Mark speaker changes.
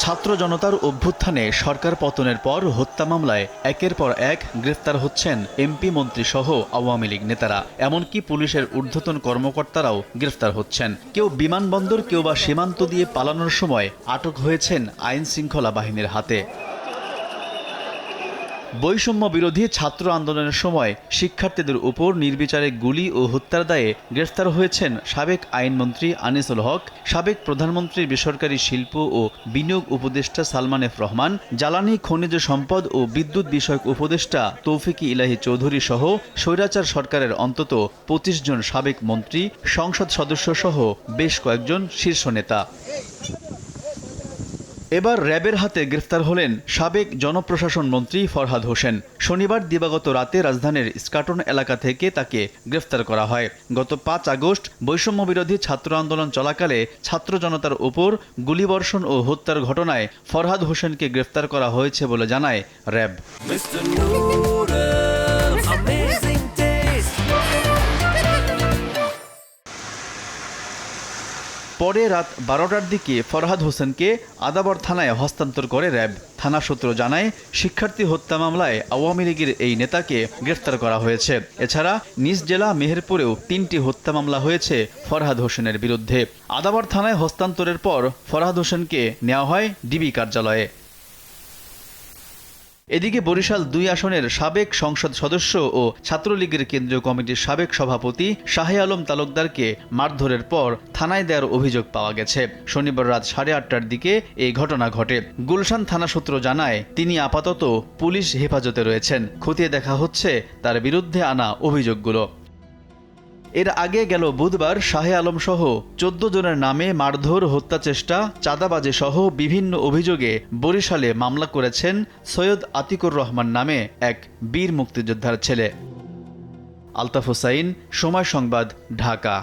Speaker 1: ছাত্র জনতার অভ্যুত্থানে সরকার পতনের পর হত্যা মামলায় একের পর এক গ্রেফতার হচ্ছেন এমপি মন্ত্রী সহ আওয়ামী লীগ নেতারা। এমনকি পুলিশের ঊর্ধ্বতন কর্মকর্তারাও গ্রেফতার হচ্ছেন। কেউ বিমানবন্দর, কেউ বা সীমান্ত দিয়ে পালানোর সময় আটক হয়েছেন আইন শৃঙ্খলা বাহিনীর হাতে। বৈষম্য বিরোধী ছাত্র আন্দোলনের সময় শিক্ষার্থীদের উপর নির্বিচারে গুলি ও হত্যার দায়ে গ্রেফতার হয়েছেন সাবেক আইনমন্ত্রী আনিসুল হক, সাবেক প্রধানমন্ত্রীর বেসরকারি শিল্প ও বিনিয়োগ উপদেষ্টা সালমান এফ রহমান, জ্বালানি খনিজ সম্পদ ও বিদ্যুৎ বিষয়ক উপদেষ্টা তৌফিকি ইলাহি চৌধুরী সহ স্বৈরাচার সরকারের অন্তত ২৫ জন সাবেক মন্ত্রী, সংসদ সদস্য সহ বেশ কয়েকজন শীর্ষ নেতা। এবার র্যাবের হাতে গ্রেফতার হলেন সাবেক জনপ্রশাসন মন্ত্রী ফরহাদ হোসেন। শনিবার দিবাগত রাতে রাজধানীর ইস্কাটন এলাকা থেকে তাকে গ্রেফতার করা হয়। গত ৫ আগস্ট বৈষম্য বিরোধী ছাত্র আন্দোলন চলাকালে ছাত্র জনতার উপর গুলিবর্ষণ ও হত্যার ঘটনায় ফরহাদ হোসেনকে গ্রেফতার করা হয়েছে বলে জানায় র্যাব। পরে রাত ১২টার দিকে ফরহাদ হোসেনকে আদাবর থানায় হস্তান্তর করে র্যাব। থানা সূত্র জানায়, শিক্ষার্থী হত্যা মামলায় আওয়ামী লীগের এই নেতাকে গ্রেফতার করা হয়েছে। এছাড়া নিজ জেলা মেহেরপুরেও ৩টি হত্যা মামলা হয়েছে ফরহাদ হোসেনের বিরুদ্ধে। আদাবর থানায় হস্তান্তরের পর ফরহাদ হোসেনকে নেওয়া হয় ডিবি কার্যালয়ে। এদিকে বরিশাল ২ আসনের সাবেক সংসদ সদস্য ও ছাত্রলীগের কেন্দ্রীয় কমিটির সাবেক সভাপতি শাহে আলম তালুকদারকে মারধরের পর থানায় দেওয়ার অভিযোগ পাওয়া গেছে। শনিবার রাত ৮:৩০টার দিকে এই ঘটনা ঘটে। গুলশান থানা সূত্র জানায়, তিনি আপাতত পুলিশ হেফাজতে রয়েছেন। খতিয়ে দেখা হচ্ছে তার বিরুদ্ধে আনা অভিযোগগুলো। এর আগে গেল বুধবার শাহে আলম সহ ১৪ জনের নামে মারধর, হত্যাচেষ্টা, চাঁদাবাজি সহ বিভিন্ন অভিযোগে বরিশালে মামলা করেছেন সৈয়দ আতিকুর রহমান নামে এক বীর মুক্তিযোদ্ধার ছেলে। আলতাফ হোসাইন, সময় সংবাদ, ঢাকা।